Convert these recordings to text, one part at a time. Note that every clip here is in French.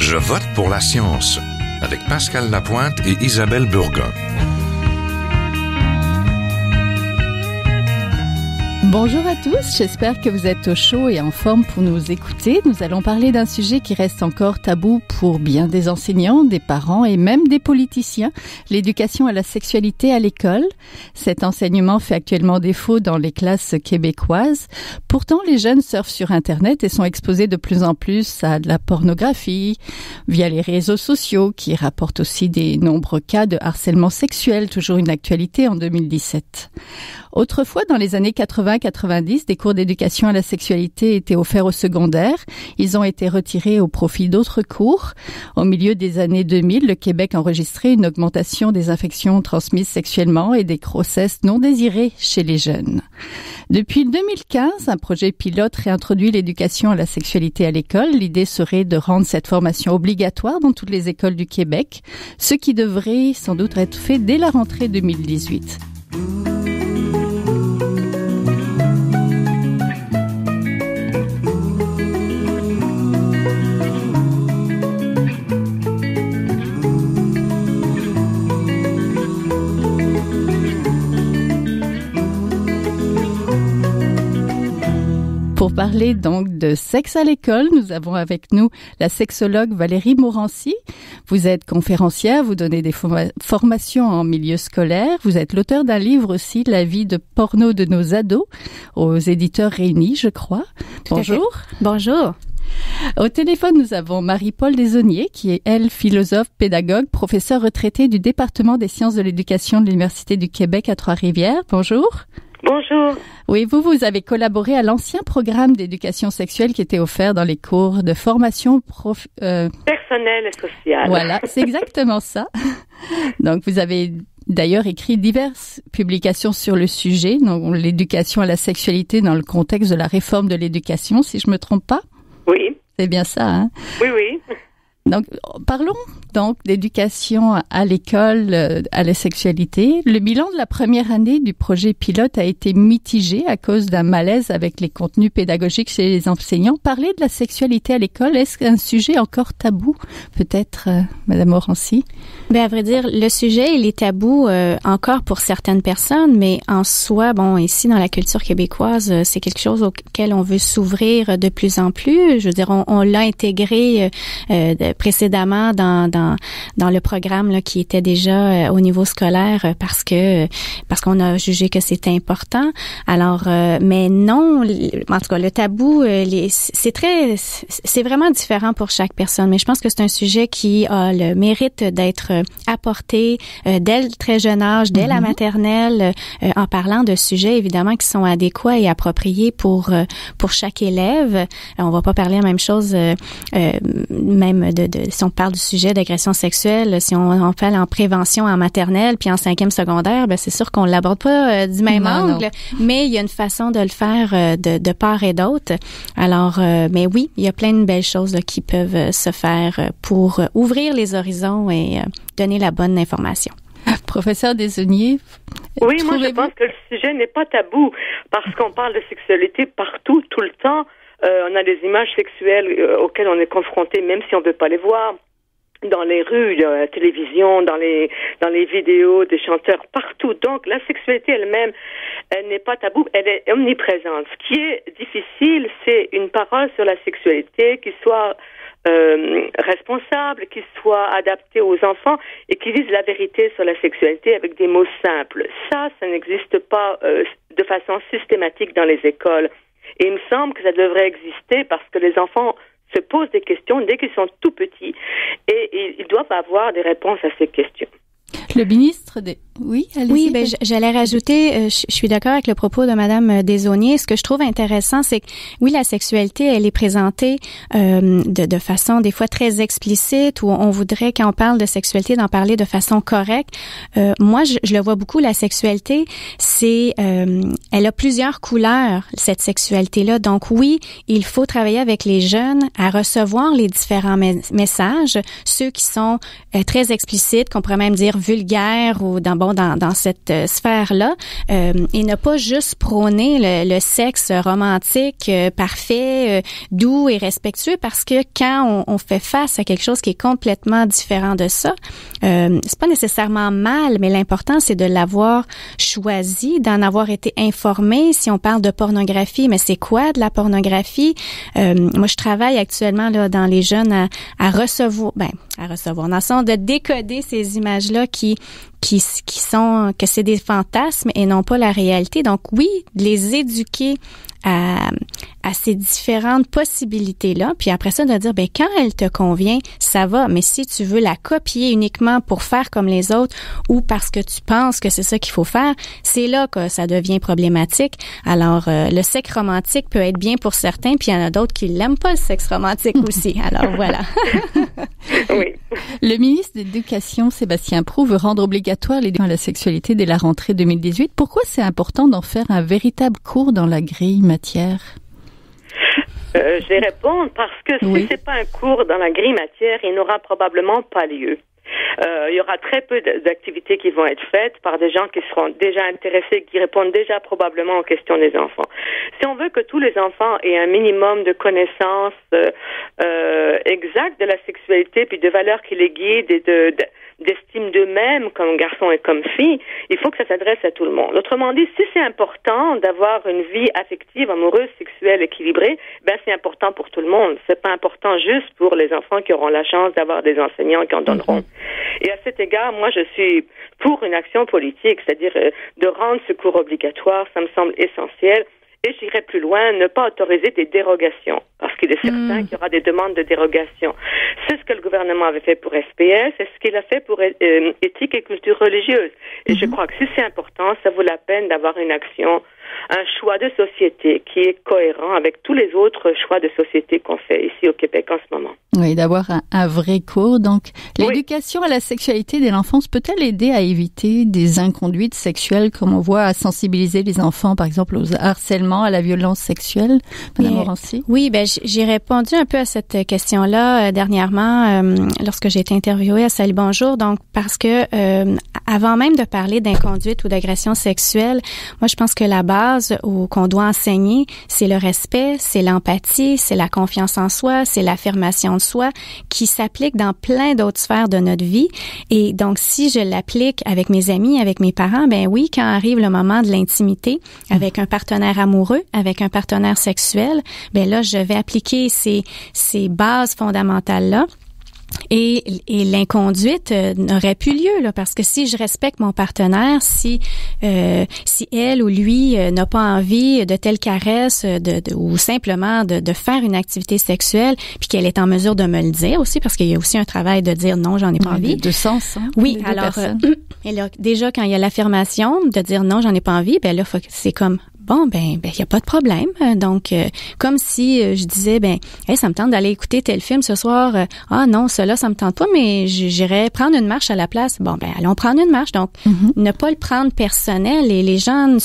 Je vote pour la science avec Pascal Lapointe et Isabelle Burgon. Bonjour à tous, j'espère que vous êtes au chaud et en forme pour nous écouter. Nous allons parler d'un sujet qui reste encore tabou pour bien des enseignants, des parents et même des politiciens, l'éducation à la sexualité à l'école. Cet enseignement fait actuellement défaut dans les classes québécoises. Pourtant, les jeunes surfent sur Internet et sont exposés de plus en plus à de la pornographie via les réseaux sociaux qui rapportent aussi des nombreux cas de harcèlement sexuel, toujours une actualité en 2017. Autrefois, dans les années 80-90, des cours d'éducation à la sexualité étaient offerts au secondaire. Ils ont été retirés au profit d'autres cours. Au milieu des années 2000, le Québec enregistrait une augmentation des infections transmises sexuellement et des grossesses non désirées chez les jeunes. Depuis 2015, un projet pilote réintroduit l'éducation à la sexualité à l'école. L'idée serait de rendre cette formation obligatoire dans toutes les écoles du Québec, ce qui devrait sans doute être fait dès la rentrée 2018. Pour parler donc de sexe à l'école, nous avons avec nous la sexologue Valérie Morancy. Vous êtes conférencière, vous donnez des formations en milieu scolaire. Vous êtes l'auteur d'un livre aussi, La vie de porno de nos ados, aux éditeurs réunis, je crois. Bonjour. Bonjour. Au téléphone, nous avons Marie-Paule Desaulniers, qui est, elle, philosophe, pédagogue, professeure retraitée du département des sciences de l'éducation de l'Université du Québec à Trois-Rivières. Bonjour. Bonjour. Oui, vous avez collaboré à l'ancien programme d'éducation sexuelle qui était offert dans les cours de formation personnelle et sociale. Voilà, c'est exactement ça. Donc, vous avez d'ailleurs écrit diverses publications sur le sujet, donc l'éducation à la sexualité dans le contexte de la réforme de l'éducation, si je me trompe pas. Oui. C'est bien ça, hein? Oui, oui. Donc, parlons donc d'éducation à l'école, à la sexualité. Le bilan de la première année du projet pilote a été mitigé à cause d'un malaise avec les contenus pédagogiques chez les enseignants. Parler de la sexualité à l'école, est-ce un sujet encore tabou? Peut-être, Madame Morancy? Ben, à vrai dire, le sujet, il est tabou encore pour certaines personnes, mais en soi, bon, ici, dans la culture québécoise, c'est quelque chose auquel on veut s'ouvrir de plus en plus. Je veux dire, on l'a intégré précédemment dans le programme là, qui était déjà au niveau scolaire parce qu'on a jugé que c'était important. Alors, mais non, en tout cas, le tabou, c'est vraiment différent pour chaque personne. Mais je pense que c'est un sujet qui a le mérite d'être apporté dès le très jeune âge, dès la maternelle, en parlant de sujets évidemment qui sont adéquats et appropriés pour chaque élève. On va pas parler la même chose, même si on parle du sujet d'agression sexuelle, si on parle en prévention en maternelle puis en 5e secondaire, ben c'est sûr qu'on l'aborde pas du même angle, mais il y a une façon de le faire de part et d'autre. Alors, mais oui, il y a plein de belles choses là, qui peuvent se faire pour ouvrir les horizons et donner la bonne information. Professeur Desaulniers. Oui, moi je pense que le sujet n'est pas tabou parce qu'on parle de sexualité partout, tout le temps. On a des images sexuelles auxquelles on est confronté, même si on ne veut pas les voir, dans les rues, à la télévision, dans les vidéos des chanteurs, partout. Donc, la sexualité elle-même, elle n'est pas tabou, elle est omniprésente. Ce qui est difficile, c'est une parole sur la sexualité qui soit responsable, qui soit adaptée aux enfants et qui dise la vérité sur la sexualité avec des mots simples. Ça n'existe pas de façon systématique dans les écoles. Et il me semble que ça devrait exister parce que les enfants se posent des questions dès qu'ils sont tout petits et ils doivent avoir des réponses à ces questions. Le ministre des... Oui, allez-y. Oui, ben j'allais rajouter, je suis d'accord avec le propos de Madame Desaulniers. Ce que je trouve intéressant, c'est que oui, la sexualité, elle est présentée de façon des fois très explicite, où on voudrait, quand on parle de sexualité, d'en parler de façon correcte. Moi, je le vois beaucoup, la sexualité, c'est elle a plusieurs couleurs, cette sexualité-là. Donc oui, il faut travailler avec les jeunes à recevoir les différents messages, ceux qui sont très explicites, qu'on pourrait même dire vulgaires ou dans dans cette sphère-là, et ne pas juste prôner le sexe romantique, parfait, doux et respectueux, parce que quand on fait face à quelque chose qui est complètement différent de ça, c'est pas nécessairement mal, mais l'important c'est de l'avoir choisi, d'en avoir été informé. Si on parle de pornographie, mais c'est quoi de la pornographie? Moi, je travaille actuellement là dans les jeunes à recevoir, dans le sens de décoder ces images-là qui sont, que c'est des fantasmes et non pas la réalité. Donc oui, de les éduquer à ces différentes possibilités-là, puis après ça, de dire, quand elle te convient, ça va, mais si tu veux la copier uniquement pour faire comme les autres ou parce que tu penses que c'est ça qu'il faut faire, c'est là que ça devient problématique. Alors, le sexe romantique peut être bien pour certains, puis il y en a d'autres qui l'aiment pas, le sexe romantique aussi. Alors, voilà. Oui. Le ministre de l'Éducation, Sébastien Proulx, veut rendre obligatoire l'éducation à la sexualité dès la rentrée 2018. Pourquoi c'est important d'en faire un véritable cours dans la grille matière? Je vais répondre parce que si c'est pas un cours dans la grille matière, il n'aura probablement pas lieu. Il y aura très peu d'activités qui vont être faites par des gens qui seront déjà intéressés, qui répondent déjà probablement aux questions des enfants. Si on veut que tous les enfants aient un minimum de connaissances exactes de la sexualité puis de valeurs qui les guident et d'estime d'eux-mêmes comme garçons et comme filles, il faut que ça s'adresse à tout le monde. Autrement dit, si c'est important d'avoir une vie affective, amoureuse, sexuelle, équilibrée, c'est important pour tout le monde. C'est pas important juste pour les enfants qui auront la chance d'avoir des enseignants qui en donneront. Et à cet égard, moi, je suis pour une action politique, c'est-à-dire de rendre ce cours obligatoire, ça me semble essentiel. Et j'irai plus loin, ne pas autoriser des dérogations, parce qu'il est certain qu'il y aura des demandes de dérogation. C'est ce que le gouvernement avait fait pour SPS, c'est ce qu'il a fait pour éthique et culture religieuse. Et je crois que si c'est important, ça vaut la peine d'avoir une action, un choix de société qui est cohérent avec tous les autres choix de société qu'on fait ici au Québec en ce moment. Oui, d'avoir un vrai cours. Donc, l'éducation à la sexualité dès l'enfance peut-elle aider à éviter des inconduites sexuelles, comme on voit, à sensibiliser les enfants, par exemple, aux harcèlements, à la violence sexuelle? Madame Morancy? Oui, j'ai répondu un peu à cette question-là dernièrement lorsque j'ai été interviewée à Salut Bonjour. Donc, parce que avant même de parler d'inconduite ou d'agression sexuelle, moi, je pense que la base qu'on doit enseigner, c'est le respect, c'est l'empathie, c'est la confiance en soi, c'est l'affirmation de soi qui s'applique dans plein d'autres sphères de notre vie. Et donc, si je l'applique avec mes amis, avec mes parents, oui, quand arrive le moment de l'intimité, avec un partenaire amoureux, avec un partenaire sexuel, là, je vais appliquer ces bases fondamentales-là. Et l'inconduite n'aurait plus lieu là, parce que si je respecte mon partenaire, si elle ou lui n'a pas envie de telle caresse ou simplement de faire une activité sexuelle, puis qu'elle est en mesure de me le dire aussi, parce qu'il y a aussi un travail de dire non, j'en ai pas envie. De sens, hein? Oui, alors et là, déjà quand il y a l'affirmation de dire non, j'en ai pas envie, là c'est comme il y a pas de problème. Donc, comme si je disais, ça me tente d'aller écouter tel film ce soir. Non, cela, ça me tente pas, mais j'irais prendre une marche à la place. Allons prendre une marche. Donc, ne pas le prendre personnel. Et les jeunes,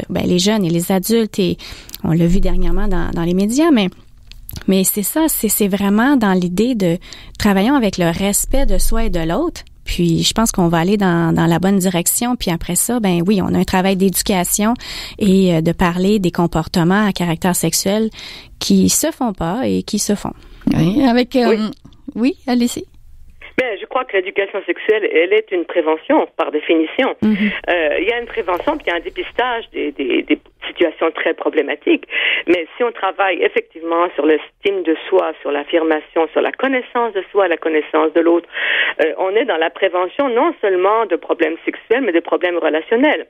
les jeunes et les adultes, et on l'a vu dernièrement dans les médias, mais c'est ça, c'est vraiment dans l'idée de travaillons avec le respect de soi et de l'autre. Puis, je pense qu'on va aller dans la bonne direction. Puis après ça, oui, on a un travail d'éducation et de parler des comportements à caractère sexuel qui se font pas et qui se font. Oui, oui, allez-y. Je crois que l'éducation sexuelle, elle est une prévention, par définition. Il y a une prévention, puis il y a un dépistage des situations très problématiques. Mais si on travaille effectivement sur l'estime de soi, sur l'affirmation, sur la connaissance de soi, la connaissance de l'autre, on est dans la prévention non seulement de problèmes sexuels, mais de problèmes relationnels.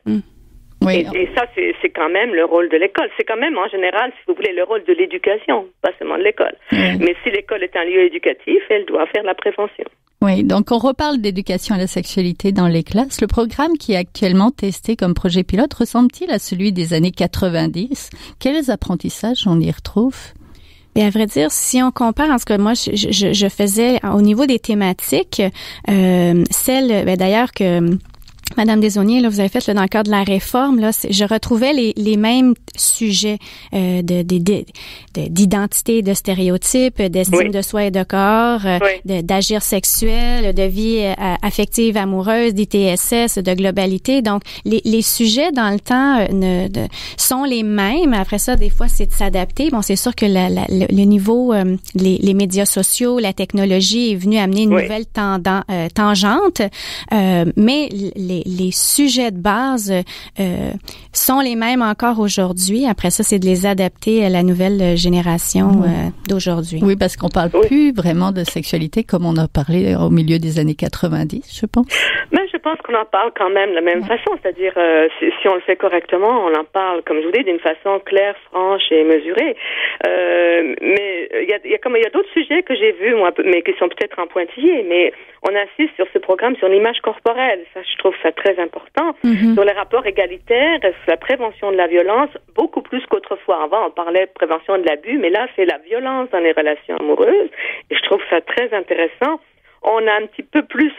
Oui. Et ça, c'est quand même le rôle de l'école. C'est quand même, en général, si vous voulez, le rôle de l'éducation, pas seulement de l'école. Mais si l'école est un lieu éducatif, elle doit faire la prévention. Oui, donc on reparle d'éducation à la sexualité dans les classes. Le programme qui est actuellement testé comme projet pilote ressemble-t-il à celui des années 90? Quels apprentissages on y retrouve? À vrai dire, si on compare, en ce que moi je faisais au niveau des thématiques, celle d'ailleurs que Madame Desaulniers, là, vous avez fait là, dans le cadre de la réforme, là, je retrouvais les mêmes sujets d'identité, de stéréotypes, d'estime de soi et de corps, d'agir sexuel, de vie affective, amoureuse, d'ITSS, de globalité. Donc, les sujets dans le temps sont les mêmes. Après ça, des fois, c'est de s'adapter. Bon, c'est sûr que le niveau, les médias sociaux, la technologie est venue amener une nouvelle tangente, mais les sujets de base sont les mêmes encore aujourd'hui. Après ça, c'est de les adapter à la nouvelle génération d'aujourd'hui. Oui, parce qu'on parle plus vraiment de sexualité comme on a parlé au milieu des années 90, je pense. Mais je pense qu'on en parle quand même de la même façon, c'est-à-dire si on le fait correctement, on en parle, comme je vous dis, d'une façon claire, franche et mesurée. Mais il y a d'autres sujets que j'ai vus, moi, mais qui sont peut-être en pointillés, mais on insiste sur ce programme sur l'image corporelle. Ça, je trouve ça très important. Sur les rapports égalitaires, sur la prévention de la violence, beaucoup plus qu'autrefois. Avant, on parlait de prévention de l'abus, mais là, c'est la violence dans les relations amoureuses. Et je trouve ça très intéressant. On met un petit peu plus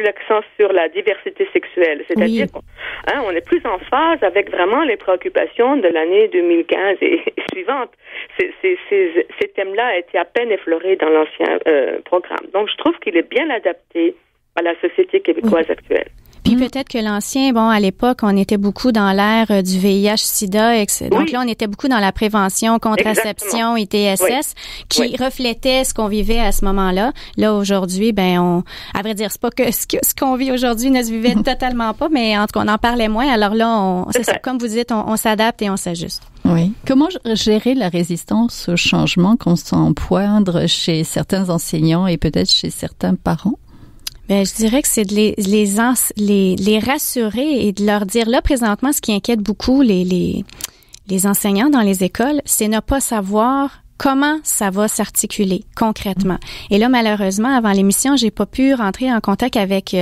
l'accent sur la diversité sexuelle. C'est-à-dire qu'on est plus en phase avec vraiment les préoccupations de l'année 2015 et suivante. Ces thèmes-là étaient à peine effleurés dans l'ancien programme. Donc, je trouve qu'il est bien adapté à la société québécoise actuelle. Puis peut-être que l'ancien, à l'époque, on était beaucoup dans l'ère du VIH-Sida, donc là, on était beaucoup dans la prévention, contraception, ITSS, qui reflétait ce qu'on vivait à ce moment-là. Là, aujourd'hui, à vrai dire, c'est pas que ce qu'on vit aujourd'hui ne se vivait totalement pas, mais en tout cas, on en parlait moins. Alors là, c'est ça, comme vous dites, on s'adapte et on s'ajuste. Oui. Comment gérer la résistance au changement qu'on sent poindre chez certains enseignants et peut-être chez certains parents? Je dirais que c'est de les rassurer et de leur dire, là, présentement, ce qui inquiète beaucoup les enseignants dans les écoles, c'est ne pas savoir comment ça va s'articuler concrètement. Et là, malheureusement, avant l'émission, j'ai pas pu rentrer en contact avec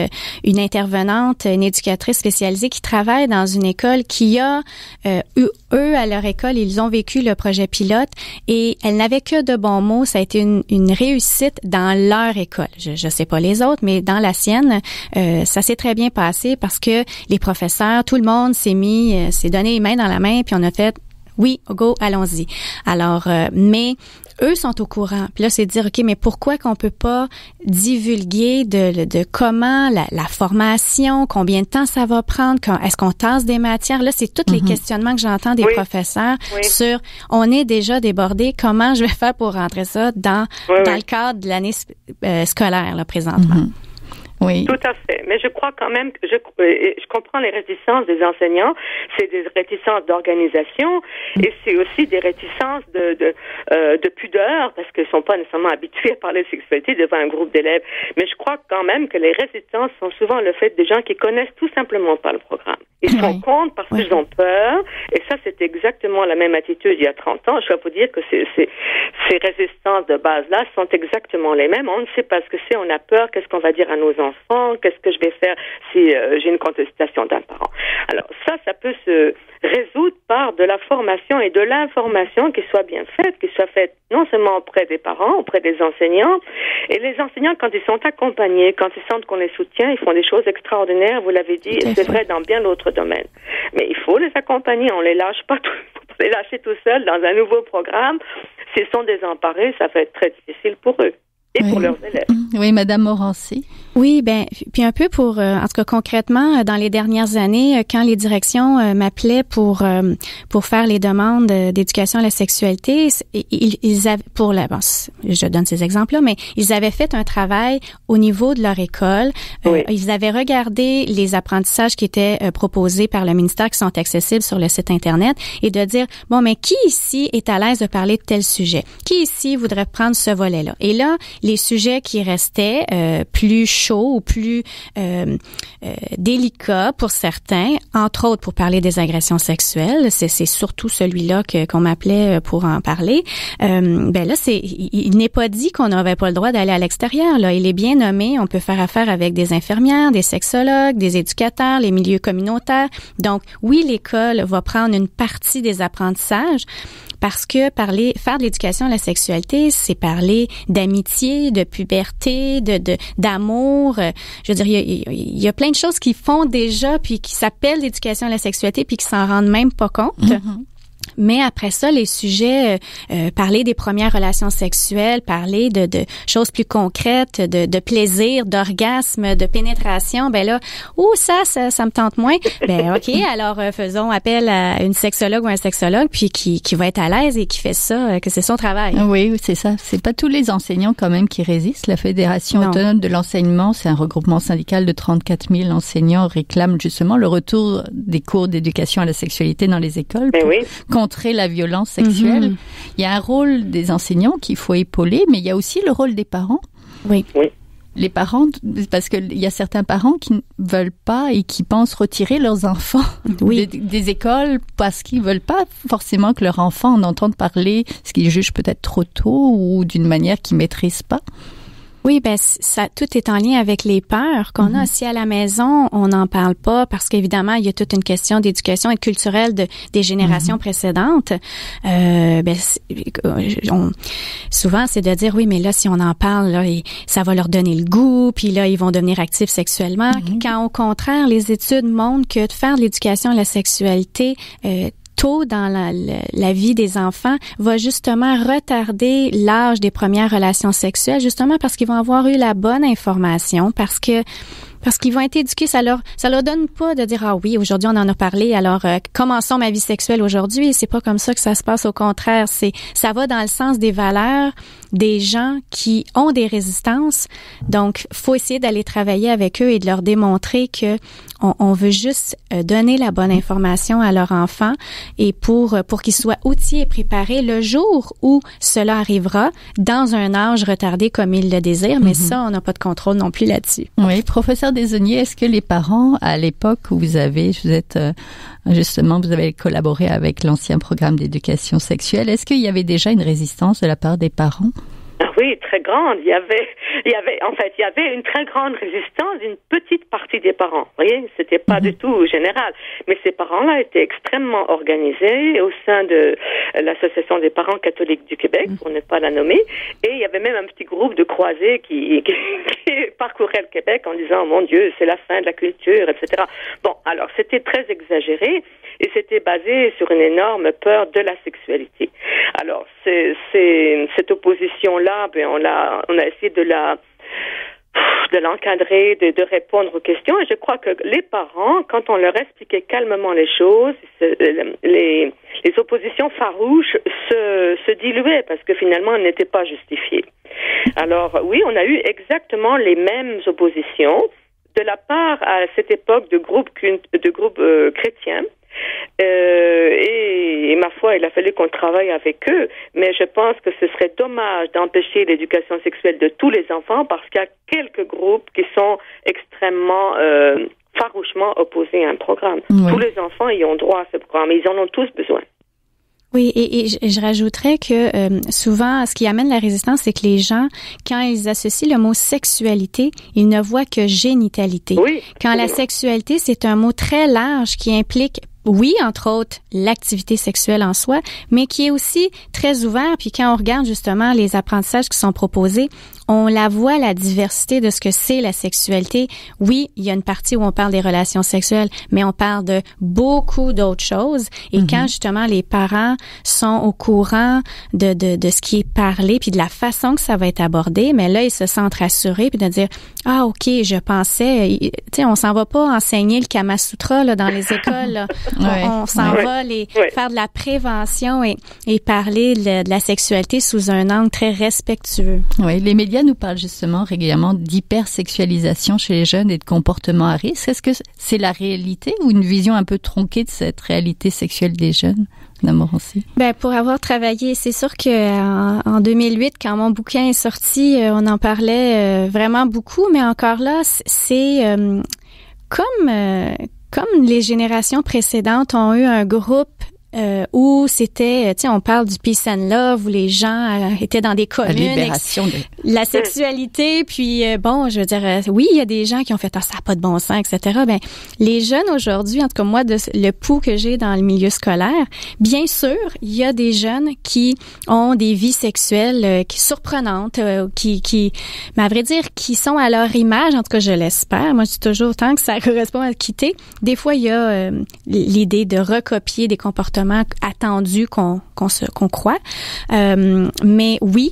une intervenante, une éducatrice spécialisée qui travaille dans une école qui a eux, à leur école, ils ont vécu le projet pilote et elle n'avait que de bons mots. Ça a été une réussite dans leur école. Je sais pas les autres, mais dans la sienne, ça s'est très bien passé parce que les professeurs, tout le monde s'est donné les mains dans la main puis on a fait oui, go, allons-y. Alors, mais eux sont au courant. Puis là, c'est de dire, OK, mais pourquoi qu'on peut pas divulguer de comment la formation, combien de temps ça va prendre, est-ce qu'on tasse des matières? Là, c'est tous les questionnements que j'entends des professeurs sur, on est déjà débordé, comment je vais faire pour rentrer ça dans le cadre de l'année scolaire, là, présentement. Oui. Tout à fait. Mais je crois quand même que je comprends les réticences des enseignants. C'est des réticences d'organisation et c'est aussi des réticences de pudeur parce qu'ils sont pas nécessairement habitués à parler de sexualité devant un groupe d'élèves. Mais je crois quand même que les réticences sont souvent le fait des gens qui connaissent tout simplement pas le programme. Ils se rendent compte parce qu'ils ont peur. Et ça, c'est exactement la même attitude il y a 30 ans. Je dois vous dire que ces résistances de base-là sont exactement les mêmes. On ne sait pas ce que c'est. On a peur. Qu'est-ce qu'on va dire à nos enfants? Qu'est-ce que je vais faire si j'ai une contestation d'un parent? Alors, ça peut se résoudre par de la formation et de l'information qui soit bien faite, qui soit faite non seulement auprès des parents, auprès des enseignants. Et les enseignants, quand ils sont accompagnés, quand ils sentent qu'on les soutient, ils font des choses extraordinaires, vous l'avez dit, et c'est vrai dans bien d'autres domaines. Mais il faut les accompagner, on les lâche pas les lâcher tout seuls dans un nouveau programme. S'ils sont désemparés, ça va être très difficile pour eux. Et pour leurs élèves. Oui, Madame Morancy. Oui, puis un peu en tout cas concrètement, dans les dernières années, quand les directions m'appelaient pour faire les demandes d'éducation à la sexualité, ils avaient je donne ces exemples-là, mais ils avaient fait un travail au niveau de leur école. Ils avaient regardé les apprentissages qui étaient proposés par le ministère, qui sont accessibles sur le site Internet, et de dire, mais qui ici est à l'aise de parler de tel sujet? Qui ici voudrait prendre ce volet-là? Et là, les sujets qui restaient plus chauds ou plus délicats pour certains, entre autres pour parler des agressions sexuelles, c'est surtout celui-là qu'on m'appelait pour en parler. Là, il n'est pas dit qu'on n'avait pas le droit d'aller à l'extérieur. Là, il est bien nommé. On peut faire affaire avec des infirmières, des sexologues, des éducateurs, les milieux communautaires. Donc, oui, l'école va prendre une partie des apprentissages. Parce que faire de l'éducation à la sexualité, c'est parler d'amitié, de puberté, d'amour, l'amour. Je veux dire, il y a plein de choses qu'ils font déjà, puis qui s'appellent l'éducation à la sexualité, puis qui s'en rendent même pas compte. Mm-hmm. Mais après ça, les sujets, parler des premières relations sexuelles, parler de choses plus concrètes, de plaisir, d'orgasme, de pénétration, ben là, ça me tente moins. Ben OK, alors faisons appel à une sexologue ou un sexologue, puis qui va être à l'aise et qui fait ça, que c'est son travail. Oui, c'est ça. C'est pas tous les enseignants quand même qui résistent. La Fédération autonome de l'enseignement, c'est un regroupement syndical de 34 000 enseignants, réclame justement le retour des cours d'éducation à la sexualité dans les écoles. Contrer la violence sexuelle. Il y a un rôle des enseignants qu'il faut épauler, mais il y a aussi le rôle des parents. Oui. Les parents, parce qu'il y a certains parents qui ne veulent pas et qui pensent retirer leurs enfants des écoles parce qu'ils ne veulent pas forcément que leur enfant en entende parler, ce qu'ils jugent peut-être trop tôt ou d'une manière qu'ils ne maîtrisent pas. Oui, ben ça, tout est en lien avec les peurs qu'on a aussi à la maison. On n'en parle pas parce qu'évidemment, il y a toute une question d'éducation et culturelle des générations précédentes. Souvent, c'est de dire, oui, mais là, si on en parle, là, ça va leur donner le goût, puis là, ils vont devenir actifs sexuellement. Quand au contraire, les études montrent que de faire de l'éducation à la sexualité tôt dans la vie des enfants va justement retarder l'âge des premières relations sexuelles, justement parce qu'ils vont avoir eu la bonne information, parce qu'ils vont être éduqués, ça leur donne pas de dire oui, aujourd'hui on en a parlé, alors commençons ma vie sexuelle aujourd'hui. C'est pas comme ça que ça se passe, au contraire, ça va dans le sens des valeurs des gens qui ont des résistances. Donc faut essayer d'aller travailler avec eux et de leur démontrer que on veut juste donner la bonne information à leur enfant et pour qu'ils soient outillés et préparés le jour où cela arrivera dans un âge retardé comme ils le désirent, mais ça on n'a pas de contrôle non plus là-dessus. Oui, professeur Desaulniers, est-ce que les parents, à l'époque où vous avez collaboré avec l'ancien programme d'éducation sexuelle, est-ce qu'il y avait déjà une résistance de la part des parents? Oui, très grande. Il y avait une très grande résistance d'une petite partie des parents. Vous voyez, c'était pas du tout général. Mais ces parents-là étaient extrêmement organisés au sein de l'Association des parents catholiques du Québec, pour ne pas la nommer. Et il y avait même un petit groupe de croisés qui parcourait le Québec en disant, mon Dieu, c'est la fin de la culture, etc. Bon, alors, c'était très exagéré et c'était basé sur une énorme peur de la sexualité. Alors, cette opposition-là, on a essayé de l'encadrer, de répondre aux questions. Et je crois que les parents, quand on leur expliquait calmement les choses, les oppositions farouches se diluaient parce que finalement, elles n'étaient pas justifiées. Alors, oui, on a eu exactement les mêmes oppositions de la part, à cette époque, de groupes chrétiens. Et ma foi, il a fallu qu'on travaille avec eux, mais je pense que ce serait dommage d'empêcher l'éducation sexuelle de tous les enfants parce qu'il y a quelques groupes qui sont extrêmement farouchement opposés à un programme. Oui. Tous les enfants y ont droit à ce programme, ils en ont tous besoin. Oui, et je rajouterais que souvent, ce qui amène la résistance, c'est que les gens, quand ils associent le mot sexualité, ils ne voient que génitalité. Oui, quand la sexualité, c'est un mot très large qui implique, oui, entre autres, l'activité sexuelle en soi, mais qui est aussi très ouvert. Puis quand on regarde justement les apprentissages qui sont proposés, on la voit, la diversité de ce que c'est la sexualité. Oui, il y a une partie où on parle des relations sexuelles, mais on parle de beaucoup d'autres choses. Et quand justement les parents sont au courant de ce qui est parlé, puis de la façon que ça va être abordé, mais là, ils se sentent rassurés, puis de dire, ah, OK, je pensais, tu sais, on s'en va pas enseigner le Kama Sutra là, dans les écoles, là. On s'en va faire de la prévention et parler de la sexualité sous un angle très respectueux. Oui, les médias nous parlent justement régulièrement d'hypersexualisation chez les jeunes et de comportements à risque. Est-ce que c'est la réalité ou une vision un peu tronquée de cette réalité sexuelle des jeunes? Morancy? Ben, pour avoir travaillé, c'est sûr que en 2008, quand mon bouquin est sorti, on en parlait vraiment beaucoup, mais encore là, c'est comme les générations précédentes ont eu un groupe où c'était, tu sais, on parle du peace and love, où les gens étaient dans des communes. La libération la sexualité, puis bon, je veux dire, oui, il y a des gens qui ont fait ça n'a pas de bon sens, etc. Ben, les jeunes aujourd'hui, en tout cas moi, le pouls que j'ai dans le milieu scolaire, bien sûr, il y a des jeunes qui ont des vies sexuelles qui surprenantes, qui, mais à vrai dire, qui sont à leur image, en tout cas, je l'espère. Moi, je dis toujours, tant que ça correspond à quitter. Des fois, il y a l'idée de recopier des comportements attendus qu'on croit. Mais oui,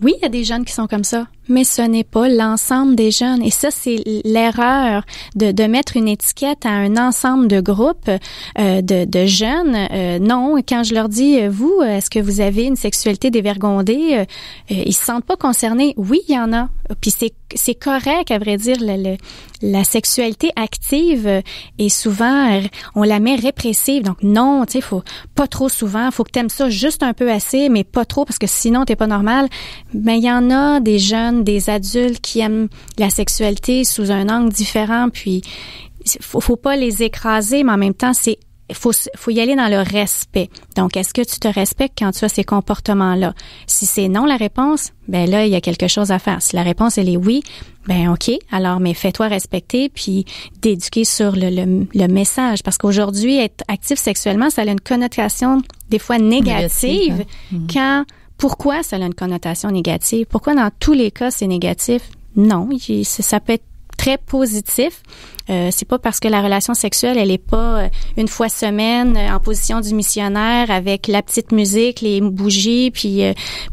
il y a des jeunes qui sont comme ça, mais ce n'est pas l'ensemble des jeunes. Et ça, c'est l'erreur de mettre une étiquette à un ensemble de groupes de jeunes. Non, quand je leur dis, vous, est-ce que vous avez une sexualité dévergondée? Ils se sentent pas concernés. Oui, il y en a. Puis c'est correct, à vrai dire, la sexualité active est souvent, on la met répressive. Donc non, tu sais, faut pas trop souvent. Faut que t'aimes ça juste un peu assez, mais pas trop parce que sinon t'es pas normal. Mais il y en a des jeunes, des adultes qui aiment la sexualité sous un angle différent. Puis faut pas les écraser, mais en même temps faut y aller dans le respect. Donc, est-ce que tu te respectes quand tu as ces comportements-là? Si c'est non la réponse, ben là, il y a quelque chose à faire. Si la réponse, elle est oui, ben OK, alors, mais fais-toi respecter puis d'éduquer sur le message. Parce qu'aujourd'hui, être actif sexuellement, ça a une connotation des fois négative. Pourquoi ça a une connotation négative? Pourquoi dans tous les cas, c'est négatif? Non, ça peut être très positif. C'est pas parce que la relation sexuelle, elle est pas une fois semaine en position du missionnaire avec la petite musique, les bougies, puis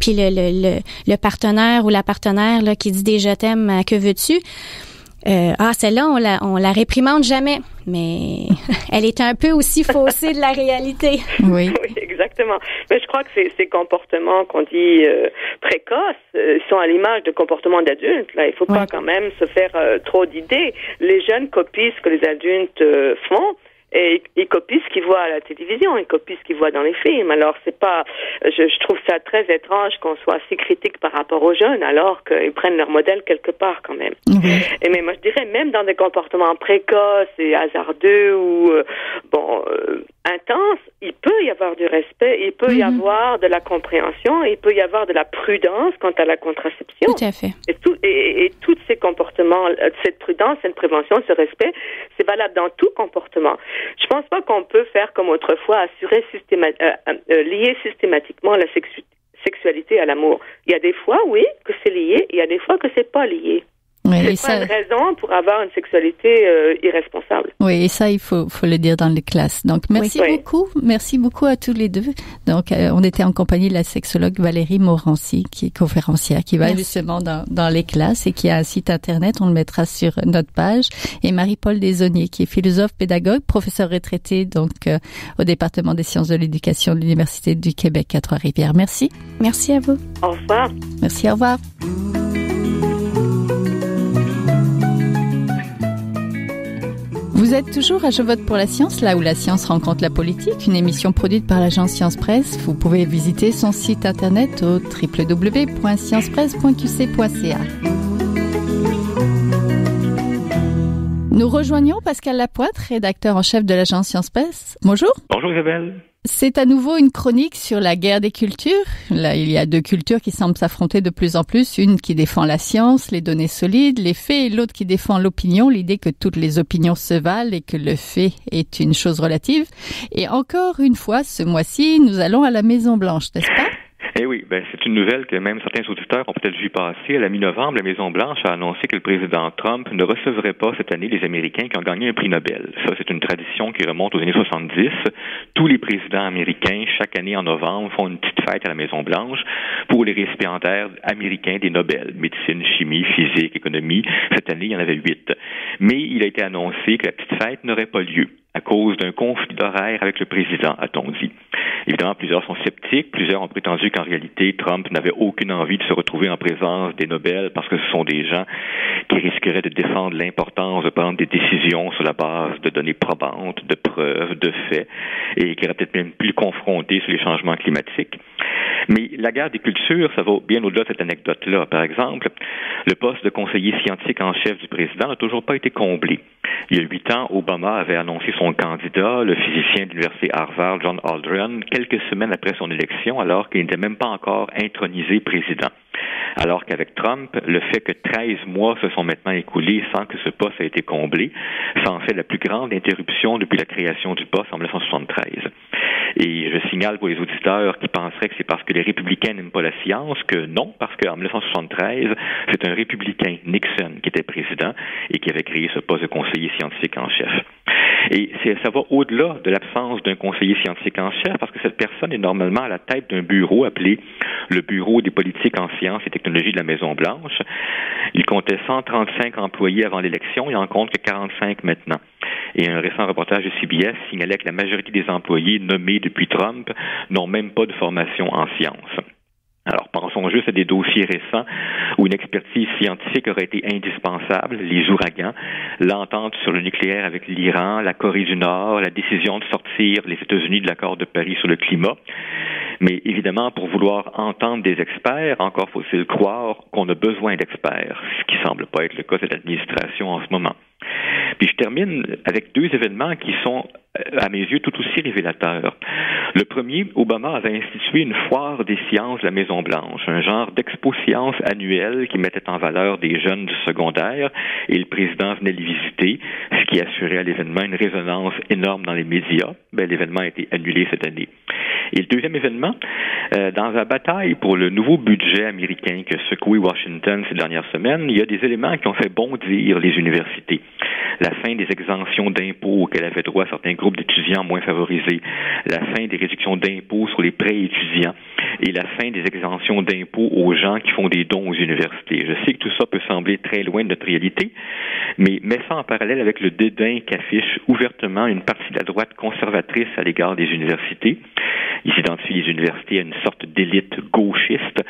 le partenaire ou la partenaire là qui dit des je t'aime, que veux-tu? Celle-là, on la réprimande jamais, mais elle est un peu aussi faussée de la réalité. Oui. Oui, exactement. Mais je crois que ces comportements qu'on dit précoces sont à l'image de comportements d'adultes. Là, il faut pas quand même se faire trop d'idées. Les jeunes copient ce que les adultes font. Et ils copient ce qu'ils voient à la télévision, ils copient ce qu'ils voient dans les films. Alors c'est pas, je trouve ça très étrange qu'on soit si critique par rapport aux jeunes, alors qu'ils prennent leur modèle quelque part quand même. Et mais moi je dirais même dans des comportements précoces et hasardeux ou intenses, il peut y avoir du respect, il peut y avoir de la compréhension, il peut y avoir de la prudence quant à la contraception. Tout à fait. Et tous ces comportements, cette prudence, cette prévention, ce respect, c'est valable dans tout comportement. Je pense pas qu'on peut faire comme autrefois, lier systématiquement la sexualité à l'amour. Il y a des fois, oui, que c'est lié, il y a des fois que c'est pas lié. Oui, c'est pas une raison pour avoir une sexualité irresponsable. Oui, et ça, il faut le dire dans les classes. Donc, merci beaucoup à tous les deux. Donc, on était en compagnie de la sexologue Valérie Morancy, qui est conférencière, qui va justement dans les classes et qui a un site internet, on le mettra sur notre page, et Marie-Paul Desaulniers, qui est philosophe, pédagogue, professeur retraité, donc au département des sciences de l'éducation de l'Université du Québec à Trois-Rivières. Merci. Merci à vous. Au revoir. Merci, au revoir. Vous êtes toujours à Je vote pour la science, là où la science rencontre la politique, une émission produite par l'agence Science Presse. Vous pouvez visiter son site internet au www.sciencepresse.qc.ca. Nous rejoignons Pascal Lapointe, rédacteur en chef de l'agence Science Presse. Bonjour. Bonjour Isabelle. C'est à nouveau une chronique sur la guerre des cultures. Là, il y a deux cultures qui semblent s'affronter de plus en plus. Une qui défend la science, les données solides, les faits, et l'autre qui défend l'opinion, l'idée que toutes les opinions se valent et que le fait est une chose relative. Et encore une fois, ce mois-ci, nous allons à la Maison-Blanche, n'est-ce pas? Eh oui, c'est une nouvelle que même certains auditeurs ont peut-être vu passer. À la mi-novembre, la Maison-Blanche a annoncé que le président Trump ne recevrait pas cette année les Américains qui ont gagné un prix Nobel. Ça, c'est une tradition qui remonte aux années 70. Tous les présidents américains, chaque année en novembre, font une petite fête à la Maison-Blanche pour les récipiendaires américains des Nobel. Médecine, chimie, physique, économie. Cette année, il y en avait 8. Mais il a été annoncé que la petite fête n'aurait pas lieu à cause d'un conflit d'horaire avec le président, a-t-on dit. Évidemment, plusieurs sont sceptiques. Plusieurs ont prétendu qu'en réalité, Trump n'avait aucune envie de se retrouver en présence des Nobel parce que ce sont des gens qui risqueraient de défendre l'importance de prendre des décisions sur la base de données probantes, de preuves, de faits, et qui auraient peut-être même pu le confronter sur les changements climatiques. Mais la guerre des cultures, ça va bien au-delà de cette anecdote-là. Par exemple, le poste de conseiller scientifique en chef du président n'a toujours pas été comblé. Il y a 8 ans, Obama avait annoncé son candidat, le physicien de l'université Harvard, John Holdren, quelques semaines après son élection, alors qu'il n'était même pas encore intronisé président. Alors qu'avec Trump, le fait que 13 mois se sont maintenant écoulés sans que ce poste ait été comblé, ça en fait la plus grande interruption depuis la création du poste en 1973. Et je signale pour les auditeurs qui penseraient que c'est parce que les républicains n'aiment pas la science que non, parce qu'en 1973, c'est un républicain, Nixon, qui était président et qui avait créé ce poste de conseiller scientifique en chef. Et ça va au-delà de l'absence d'un conseiller scientifique en chef, parce que cette personne est normalement à la tête d'un bureau appelé le Bureau des politiques en sciences et technologies de la Maison-Blanche. Il comptait 135 employés avant l'élection, il en compte que 45 maintenant. Et un récent reportage de CBS signalait que la majorité des employés nommés depuis Trump n'ont même pas de formation en sciences. Alors, pensons juste à des dossiers récents où une expertise scientifique aurait été indispensable, les ouragans, l'entente sur le nucléaire avec l'Iran, la Corée du Nord, la décision de sortir les États-Unis de l'accord de Paris sur le climat. Mais évidemment, pour vouloir entendre des experts, encore faut-il croire qu'on a besoin d'experts, ce qui semble pas être le cas de l'administration en ce moment. Puis je termine avec deux événements qui sont, à mes yeux, tout aussi révélateurs. Le premier, Obama avait institué une foire des sciences de la Maison-Blanche, un genre d'expo-science annuelle qui mettait en valeur des jeunes du secondaire, et le président venait les visiter, ce qui assurait à l'événement une résonance énorme dans les médias. L'événement a été annulé cette année. Et le deuxième événement, dans la bataille pour le nouveau budget américain que secoué Washington ces dernières semaines, il y a des éléments qui ont fait bondir les universités. La fin des exemptions d'impôts auxquelles avaient droit certains groupes d'étudiants moins favorisés, la fin des réductions d'impôts sur les prêts étudiants et la fin des exemptions d'impôts aux gens qui font des dons aux universités. Je sais que tout ça peut sembler très loin de notre réalité, mais mets ça en parallèle avec le dédain qu'affiche ouvertement une partie de la droite conservatrice à l'égard des universités. Ils identifient les universités à une sorte d'élite gauchiste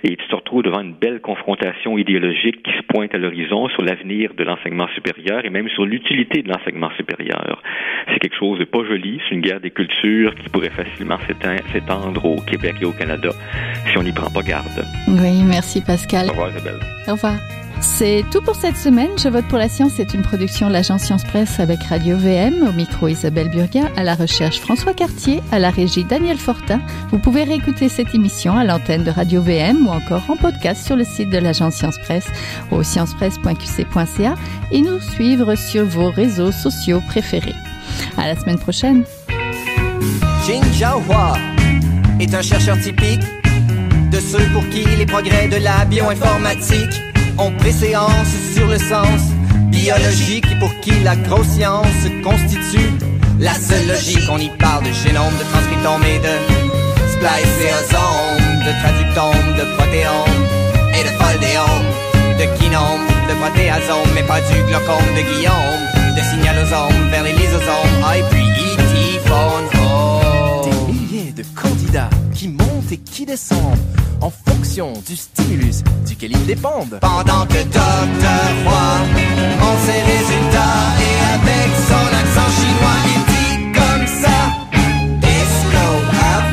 et tu te retrouves devant une belle confrontation idéologique qui se pointe à l'horizon sur l'avenir de l'enseignement supérieur et même sur l'utilité de l'enseignement supérieur. C'est quelque chose de pas joli, c'est une guerre des cultures qui pourrait facilement s'étendre au Québec et au Canada si on n'y prend pas garde. Oui, merci Pascal. Au revoir Isabelle. Au revoir. C'est tout pour cette semaine. Je vote pour la science. C'est une production de l'agence Science Presse avec Radio VM. Au micro, Isabelle Burguin. À la recherche, François Cartier. À la régie, Daniel Fortin. Vous pouvez réécouter cette émission à l'antenne de Radio VM ou encore en podcast sur le site de l'agence Science Presse au sciencepresse.qc.ca et nous suivre sur vos réseaux sociaux préférés. À la semaine prochaine. Jin Jiahua est un chercheur typique de ceux pour qui les progrès de la bioinformatique ont préséance sur le sens biologique et pour qui la grosse science constitue la seule logique. On y parle de génome, de transcriptome et de spliceosome, de traductome, de protéome et de foldéome, de kinome, de protéasome, mais pas du glaucome de Guillaume, de signalosome vers les lysosomes, et puis E.T. phone home. Des milliers de candidats qui montent et qui descendent en fonction du stimulus duquel ils dépendent. Pendant que Dr. Roy en ses résultats et avec son accent chinois il dit comme ça: disco up,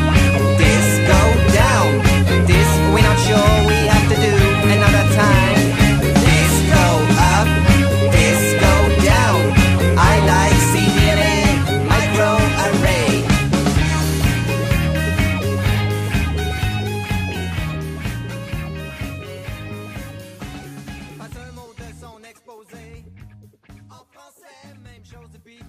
disco down, we're not sure we have to do another time. Disco up, disco down, I like cDNA microarray. Pas un mot de son exposé. En français, même chose depuis